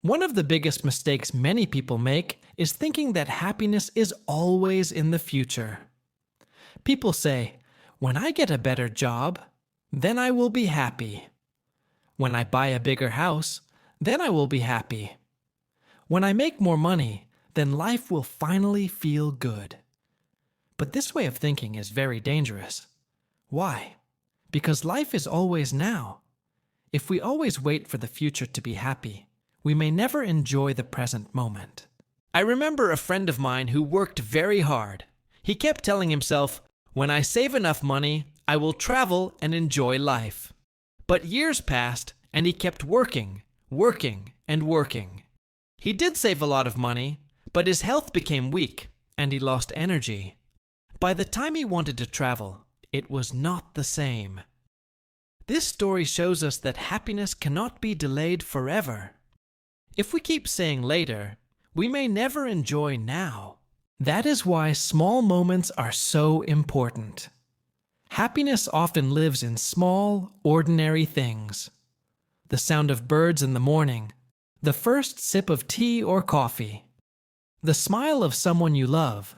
One of the biggest mistakes many people make is thinking that happiness is always in the future. People say, "When I get a better job, then I will be happy. When I buy a bigger house, then I will be happy. When I make more money, then life will finally feel good." But this way of thinking is very dangerous. Why? Because life is always now. If we always wait for the future to be happy, we may never enjoy the present moment. I remember a friend of mine who worked very hard. He kept telling himself, "When I save enough money, I will travel and enjoy life." But years passed, and he kept working, and working. He did save a lot of money, but his health became weak, and he lost energy. By the time he wanted to travel, it was not the same. This story shows us that happiness cannot be delayed forever. If we keep saying later, we may never enjoy now. That is why small moments are so important. Happiness often lives in small, ordinary things. The sound of birds in the morning, the first sip of tea or coffee, the smile of someone you love,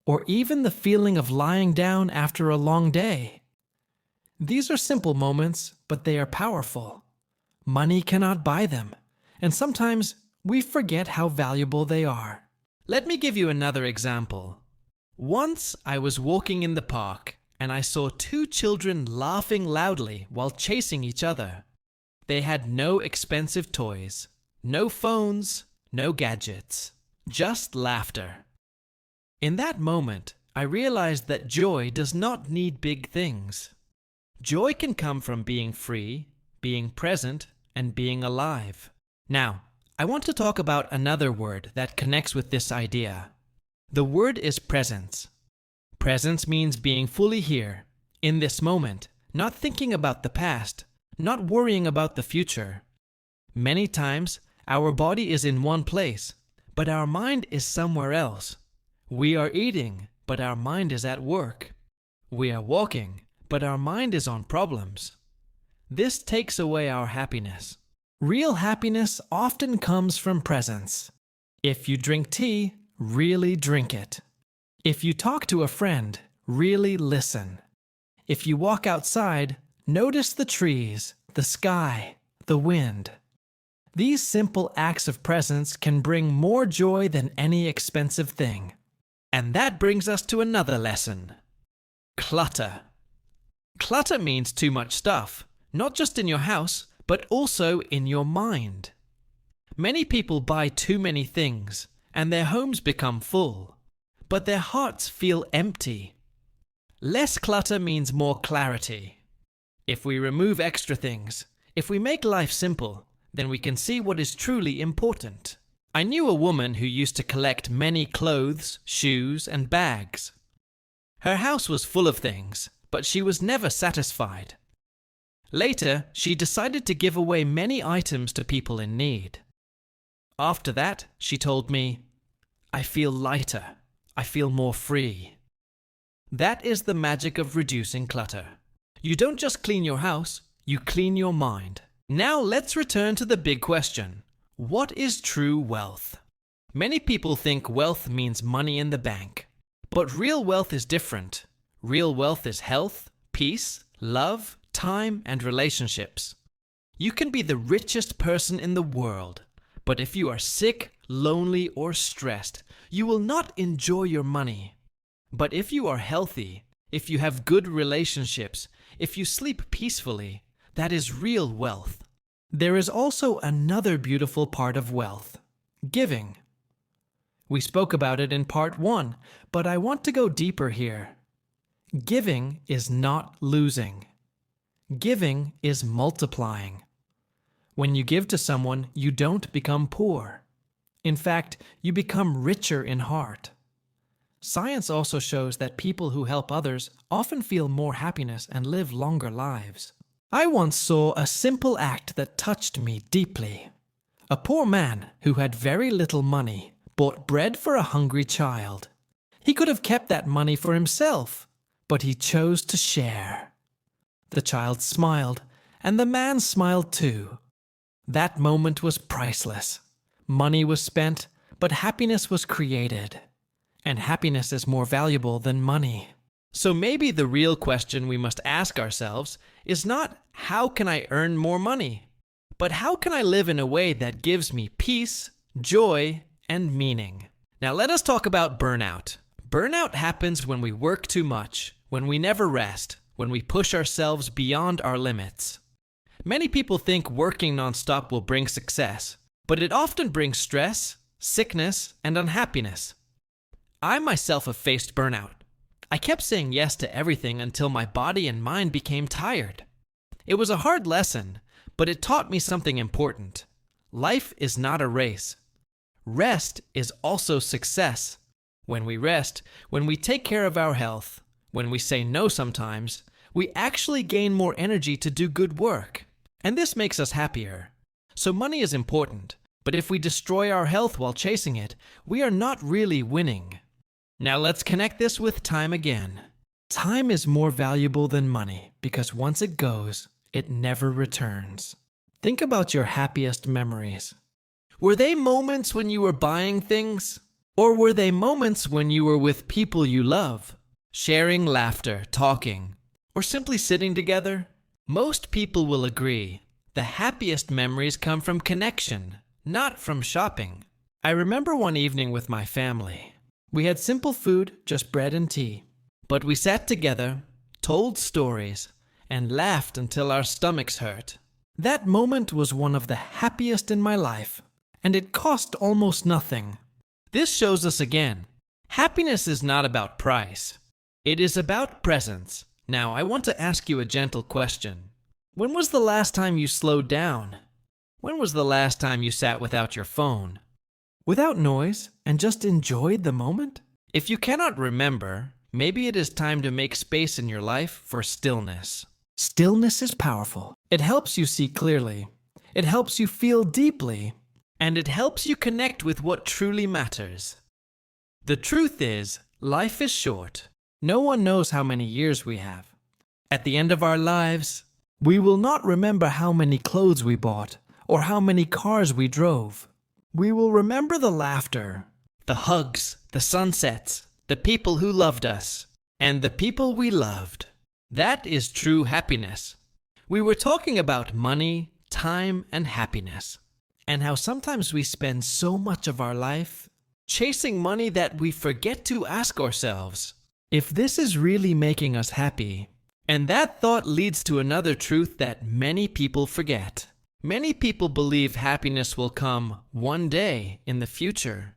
or even the feeling of lying down after a long day. These are simple moments, but they are powerful. Money cannot buy them, and sometimes we forget how valuable they are. Let me give you another example. Once I was walking in the park, and I saw two children laughing loudly while chasing each other. They had no expensive toys, no phones, no gadgets, just laughter. In that moment, I realized that joy does not need big things. Joy can come from being free, being present, and being alive. Now, I want to talk about another word that connects with this idea. The word is presence. Presence means being fully here, in this moment, not thinking about the past, not worrying about the future. Many times, our body is in one place, but our mind is somewhere else. We are eating, but our mind is at work. We are walking, but our mind is on problems. This takes away our happiness. Real happiness often comes from presence. If you drink tea, really drink it. If you talk to a friend, really listen. If you walk outside, notice the trees, the sky, the wind. These simple acts of presence can bring more joy than any expensive thing. And that brings us to another lesson. Clutter. Clutter means too much stuff, not just in your house, but also in your mind. Many people buy too many things, and their homes become full, but their hearts feel empty. Less clutter means more clarity. If we remove extra things, if we make life simple, then we can see what is truly important. I knew a woman who used to collect many clothes, shoes, and bags. Her house was full of things, but she was never satisfied. Later, she decided to give away many items to people in need. After that, she told me, "I feel lighter. I feel more free." That is the magic of reducing clutter. You don't just clean your house, you clean your mind. Now let's return to the big question. What is true wealth? Many people think wealth means money in the bank. But real wealth is different. Real wealth is health, peace, love, time, and relationships. You can be the richest person in the world, but if you are sick, lonely, or stressed, you will not enjoy your money. But if you are healthy, if you have good relationships, if you sleep peacefully, that is real wealth. There is also another beautiful part of wealth: giving. We spoke about it in part 1, but I want to go deeper here. Giving is not losing. Giving is multiplying. When you give to someone, you don't become poor. In fact, you become richer in heart. Science also shows that people who help others often feel more happiness and live longer lives. I once saw a simple act that touched me deeply. A poor man who had very little money bought bread for a hungry child. He could have kept that money for himself, but he chose to share. The child smiled, and the man smiled too. That moment was priceless. Money was spent, but happiness was created. And happiness is more valuable than money. So maybe the real question we must ask ourselves is not, how can I earn more money? But how can I live in a way that gives me peace, joy, and meaning? Now let us talk about burnout. Burnout happens when we work too much, when we never rest, when we push ourselves beyond our limits. Many people think working nonstop will bring success, but it often brings stress, sickness, and unhappiness. I myself have faced burnout. I kept saying yes to everything until my body and mind became tired. It was a hard lesson, but it taught me something important. Life is not a race. Rest is also success. When we rest, when we take care of our health, when we say no sometimes, we actually gain more energy to do good work. And this makes us happier. So money is important, but if we destroy our health while chasing it, we are not really winning. Now let's connect this with time again. Time is more valuable than money because once it goes, it never returns. Think about your happiest memories. Were they moments when you were buying things? Or were they moments when you were with people you love, sharing laughter, talking, or simply sitting together? Most people will agree. The happiest memories come from connection, not from shopping. I remember one evening with my family. We had simple food, just bread and tea. But we sat together, told stories, and laughed until our stomachs hurt. That moment was one of the happiest in my life, and it cost almost nothing. This shows us again, happiness is not about price. It is about presence. Now, I want to ask you a gentle question. When was the last time you slowed down? When was the last time you sat without your phone? Without noise, and just enjoyed the moment? If you cannot remember, maybe it is time to make space in your life for stillness. Stillness is powerful. It helps you see clearly. It helps you feel deeply. And it helps you connect with what truly matters. The truth is, life is short. No one knows how many years we have. At the end of our lives, we will not remember how many clothes we bought or how many cars we drove. We will remember the laughter, the hugs, the sunsets, the people who loved us, and the people we loved. That is true happiness. We were talking about money, time, and happiness, and how sometimes we spend so much of our life chasing money that we forget to ask ourselves if this is really making us happy. And that thought leads to another truth that many people forget. Many people believe happiness will come one day in the future.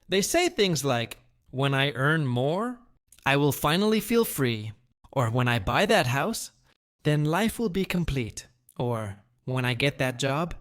They say things like, when I earn more, I will finally feel free. Or when I buy that house, then life will be complete. Or when I get that job,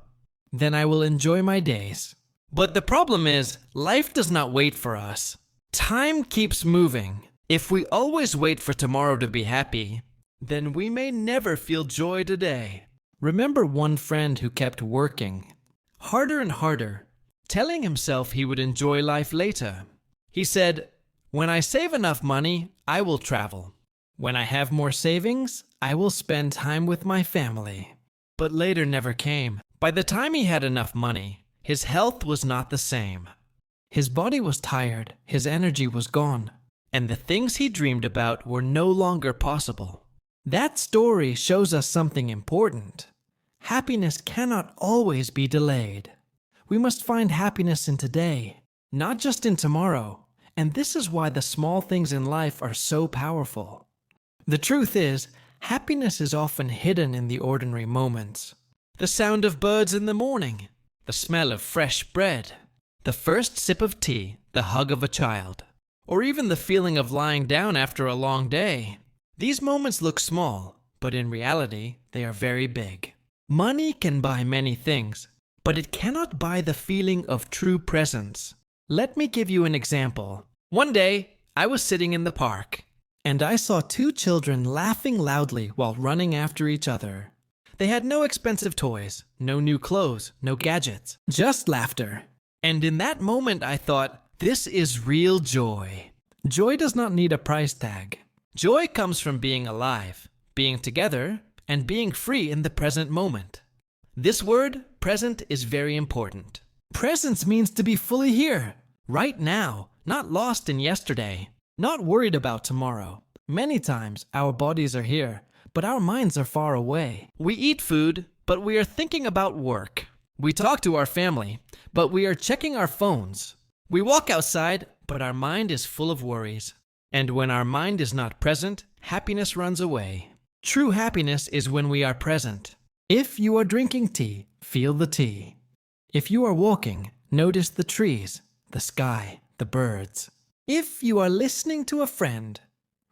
then I will enjoy my days. But the problem is, life does not wait for us. Time keeps moving. If we always wait for tomorrow to be happy, then we may never feel joy today. Remember one friend who kept working harder and harder, telling himself he would enjoy life later. He said, when I save enough money, I will travel. When I have more savings, I will spend time with my family. But later never came. By the time he had enough money, his health was not the same. His body was tired, his energy was gone, and the things he dreamed about were no longer possible. That story shows us something important. Happiness cannot always be delayed. We must find happiness in today, not just in tomorrow. And this is why the small things in life are so powerful. The truth is, happiness is often hidden in the ordinary moments. The sound of birds in the morning, the smell of fresh bread, the first sip of tea, the hug of a child, or even the feeling of lying down after a long day. These moments look small, but in reality, they are very big. Money can buy many things, but it cannot buy the feeling of true presence. Let me give you an example. One day, I was sitting in the park, and I saw two children laughing loudly while running after each other. They had no expensive toys, no new clothes, no gadgets, just laughter. And in that moment, I thought, this is real joy. Joy does not need a price tag. Joy comes from being alive, being together, and being free in the present moment. This word, present, is very important. Presence means to be fully here, right now, not lost in yesterday, not worried about tomorrow. Many times, our bodies are here, but our minds are far away. We eat food, but we are thinking about work. We talk to our family, but we are checking our phones. We walk outside, but our mind is full of worries. And when our mind is not present, happiness runs away. True happiness is when we are present. If you are drinking tea, feel the tea. If you are walking, notice the trees, the sky, the birds. If you are listening to a friend,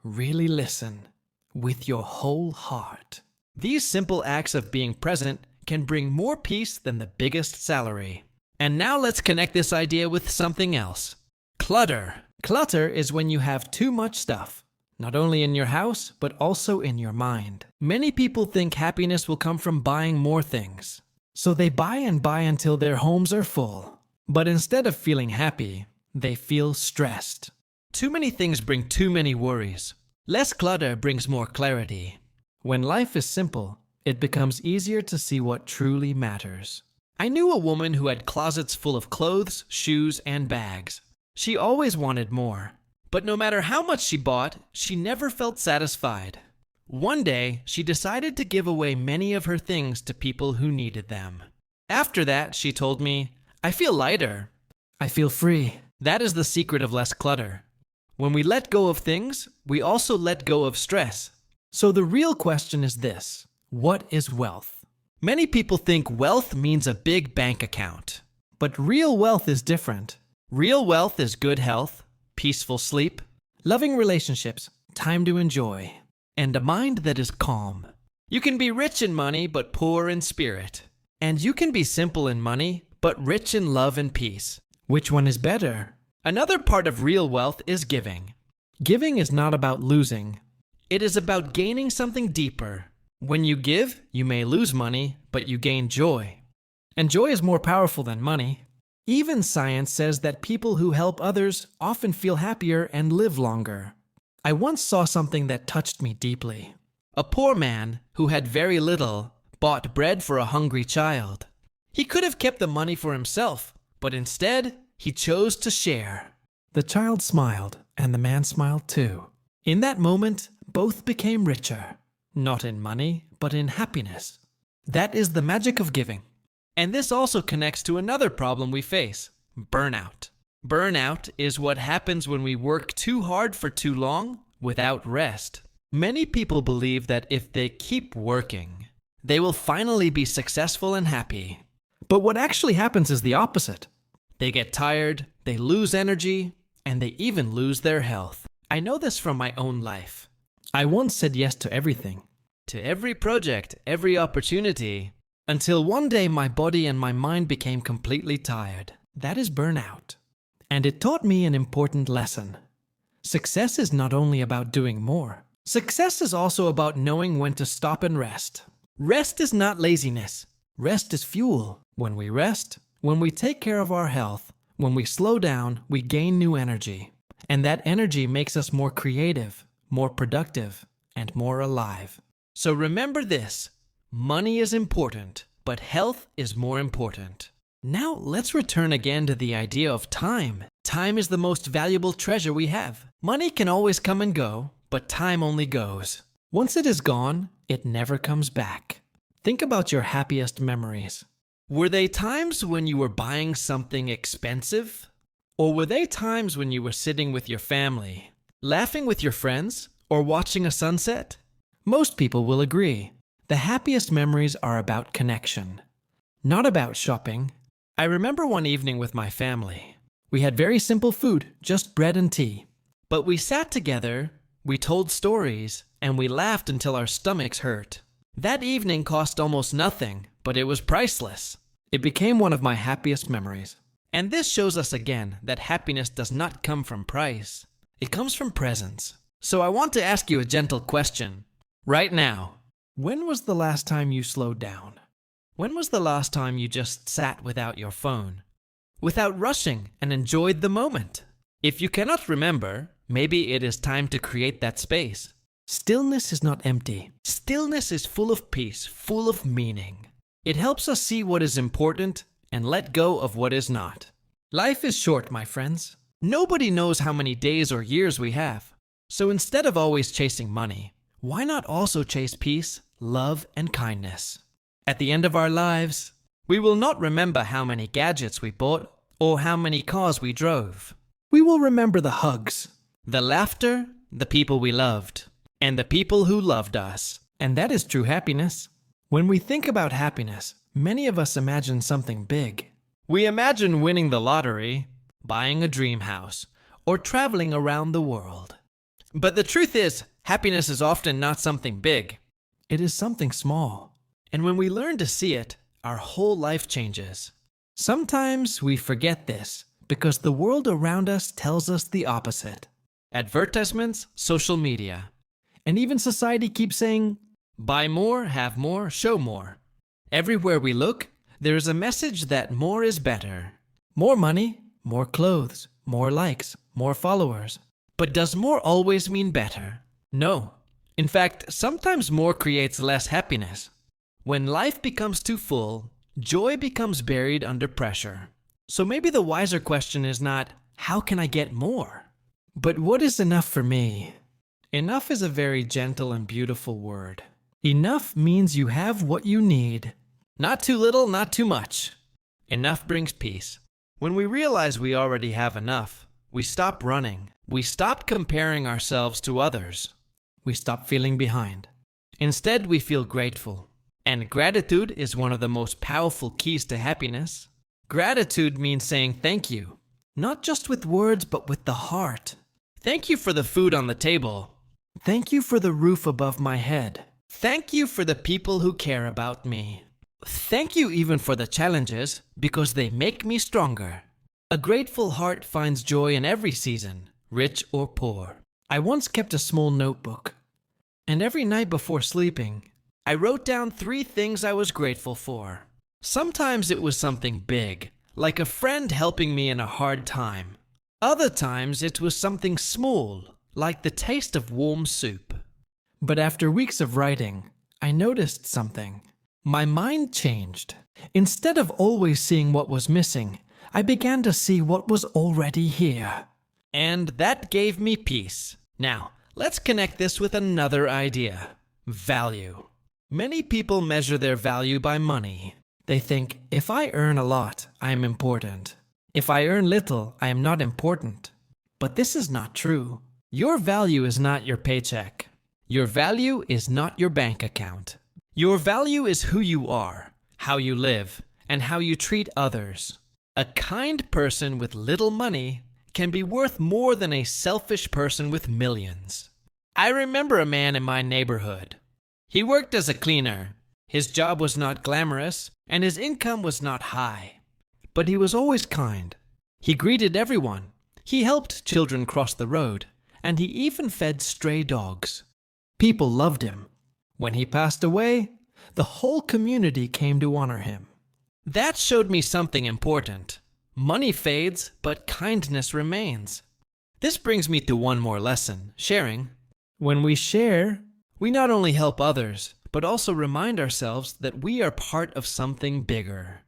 really listen with your whole heart. These simple acts of being present can bring more peace than the biggest salary. And now let's connect this idea with something else. Clutter. Clutter is when you have too much stuff, not only in your house, but also in your mind. Many people think happiness will come from buying more things. So they buy and buy until their homes are full. But instead of feeling happy, they feel stressed. Too many things bring too many worries. Less clutter brings more clarity. When life is simple, it becomes easier to see what truly matters. I knew a woman who had closets full of clothes, shoes, and bags. She always wanted more. But no matter how much she bought, she never felt satisfied. One day, she decided to give away many of her things to people who needed them. After that, she told me, "I feel lighter. I feel free." That is the secret of less clutter. When we let go of things, we also let go of stress. So the real question is this: what is wealth? Many people think wealth means a big bank account. But real wealth is different. Real wealth is good health, peaceful sleep, loving relationships, time to enjoy, and a mind that is calm. You can be rich in money but poor in spirit. And you can be simple in money but rich in love and peace. Which one is better? Another part of real wealth is giving. Giving is not about losing. It is about gaining something deeper. When you give, you may lose money, but you gain joy. And joy is more powerful than money. Even science says that people who help others often feel happier and live longer. I once saw something that touched me deeply. A poor man, who had very little, bought bread for a hungry child. He could have kept the money for himself, but instead, he chose to share. The child smiled, and the man smiled too. In that moment, both became richer. Not in money, but in happiness. That is the magic of giving. And this also connects to another problem we face: burnout. Burnout is what happens when we work too hard for too long without rest. Many people believe that if they keep working, they will finally be successful and happy. But what actually happens is the opposite. They get tired, they lose energy, and they even lose their health. I know this from my own life. I once said yes to everything, to every project, every opportunity, until one day my body and my mind became completely tired. That is burnout. And it taught me an important lesson. Success is not only about doing more. Success is also about knowing when to stop and rest. Rest is not laziness. Rest is fuel. When we rest, when we take care of our health, when we slow down, we gain new energy. And that energy makes us more creative, more productive, and more alive. So remember this: money is important, but health is more important. Now let's return again to the idea of time. Time is the most valuable treasure we have. Money can always come and go, but time only goes. Once it is gone, it never comes back. Think about your happiest memories. Were they times when you were buying something expensive? Or were they times when you were sitting with your family, laughing with your friends, or watching a sunset? Most people will agree. The happiest memories are about connection, not about shopping. I remember one evening with my family. We had very simple food, just bread and tea. But we sat together, we told stories, and we laughed until our stomachs hurt. That evening cost almost nothing, but it was priceless. It became one of my happiest memories. And this shows us again that happiness does not come from price. It comes from presence. So I want to ask you a gentle question. Right now, when was the last time you slowed down? When was the last time you just sat without your phone, without rushing, and enjoyed the moment? If you cannot remember, maybe it is time to create that space. Stillness is not empty. Stillness is full of peace, full of meaning. It helps us see what is important and let go of what is not. Life is short, my friends. Nobody knows how many days or years we have. So instead of always chasing money, why not also chase peace, love, and kindness? At the end of our lives, we will not remember how many gadgets we bought or how many cars we drove. We will remember the hugs, the laughter, the people we loved, and the people who loved us. And that is true happiness. When we think about happiness, many of us imagine something big. We imagine winning the lottery, buying a dream house, or traveling around the world. But the truth is, happiness is often not something big. It is something small. And when we learn to see it, our whole life changes. Sometimes we forget this because the world around us tells us the opposite. Advertisements, social media, and even society keeps saying, buy more, have more, show more. Everywhere we look, there is a message that more is better. More money, more clothes, more likes, more followers. But does more always mean better? No. In fact, sometimes more creates less happiness. When life becomes too full, joy becomes buried under pressure. So maybe the wiser question is not, how can I get more? But what is enough for me? Enough is a very gentle and beautiful word. Enough means you have what you need. Not too little, not too much. Enough brings peace. When we realize we already have enough, we stop running. We stop comparing ourselves to others. We stop feeling behind. Instead, we feel grateful. And gratitude is one of the most powerful keys to happiness. Gratitude means saying thank you, not just with words, but with the heart. Thank you for the food on the table. Thank you for the roof above my head. Thank you for the people who care about me. Thank you even for the challenges, because they make me stronger. A grateful heart finds joy in every season, rich or poor. I once kept a small notebook, and every night before sleeping, I wrote down 3 things I was grateful for. Sometimes it was something big, like a friend helping me in a hard time. Other times it was something small, like the taste of warm soup. But after weeks of writing, I noticed something. My mind changed. Instead of always seeing what was missing, I began to see what was already here. And that gave me peace. Now, let's connect this with another idea. Value. Many people measure their value by money. They think, if I earn a lot, I am important. If I earn little, I am not important. But this is not true. Your value is not your paycheck. Your value is not your bank account. Your value is who you are, how you live, and how you treat others. A kind person with little money can be worth more than a selfish person with millions. I remember a man in my neighborhood. He worked as a cleaner. His job was not glamorous, and his income was not high. But he was always kind. He greeted everyone. He helped children cross the road, and he even fed stray dogs. People loved him. When he passed away, the whole community came to honor him. That showed me something important. Money fades, but kindness remains. This brings me to one more lesson, sharing. When we share, we not only help others, but also remind ourselves that we are part of something bigger.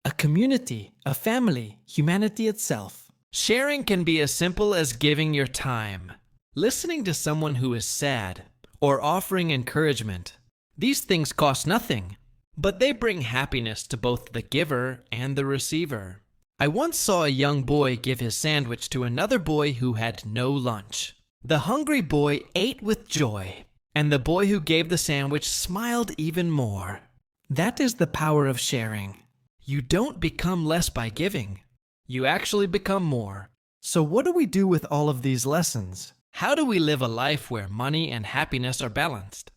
A community, a family, humanity itself. Sharing can be as simple as giving your time, listening to someone who is sad, or offering encouragement. These things cost nothing, but they bring happiness to both the giver and the receiver. I once saw a young boy give his sandwich to another boy who had no lunch. The hungry boy ate with joy, and the boy who gave the sandwich smiled even more. That is the power of sharing. You don't become less by giving. You actually become more. So what do we do with all of these lessons? How do we live a life where money and happiness are balanced?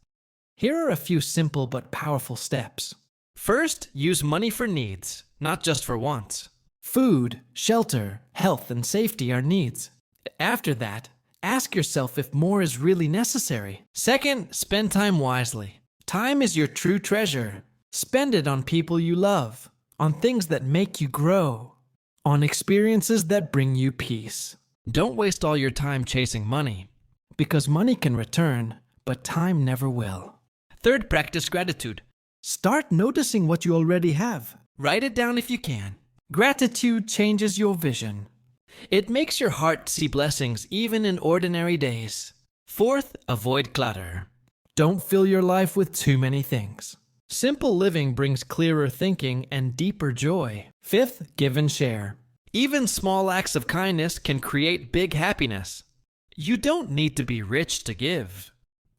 Here are a few simple but powerful steps. First, use money for needs, not just for wants. Food, shelter, health, and safety are needs. After that, ask yourself if more is really necessary. Second, spend time wisely. Time is your true treasure. Spend it on people you love, on things that make you grow, on experiences that bring you peace. Don't waste all your time chasing money, because money can return, but time never will. Third, practice gratitude. Start noticing what you already have. Write it down if you can. Gratitude changes your vision. It makes your heart see blessings even in ordinary days. Fourth, avoid clutter. Don't fill your life with too many things. Simple living brings clearer thinking and deeper joy. Fifth, give and share. Even small acts of kindness can create big happiness. You don't need to be rich to give.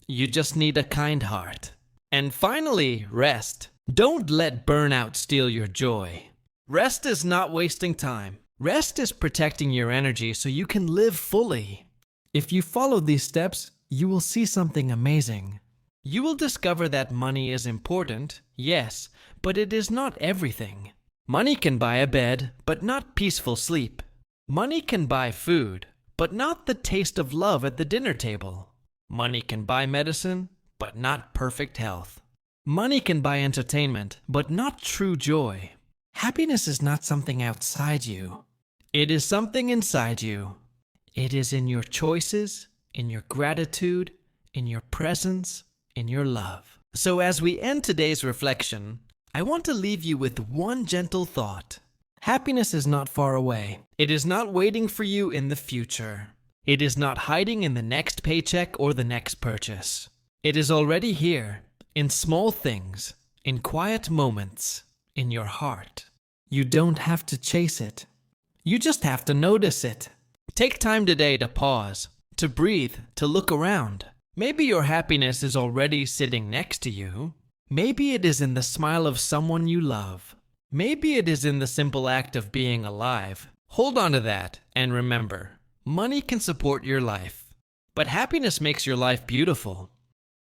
You just need a kind heart. And finally, rest. Don't let burnout steal your joy. Rest is not wasting time. Rest is protecting your energy so you can live fully. If you follow these steps, you will see something amazing. You will discover that money is important, yes, but it is not everything. Money can buy a bed, but not peaceful sleep. Money can buy food, but not the taste of love at the dinner table. Money can buy medicine, but not perfect health. Money can buy entertainment, but not true joy. Happiness is not something outside you. It is something inside you. It is in your choices, in your gratitude, in your presence, in your love. So as we end today's reflection, I want to leave you with one gentle thought. Happiness is not far away. It is not waiting for you in the future. It is not hiding in the next paycheck or the next purchase. It is already here, in small things, in quiet moments, in your heart. You don't have to chase it. You just have to notice it. Take time today to pause, to breathe, to look around. Maybe your happiness is already sitting next to you. Maybe it is in the smile of someone you love. Maybe it is in the simple act of being alive. Hold on to that and remember, money can support your life, but happiness makes your life beautiful.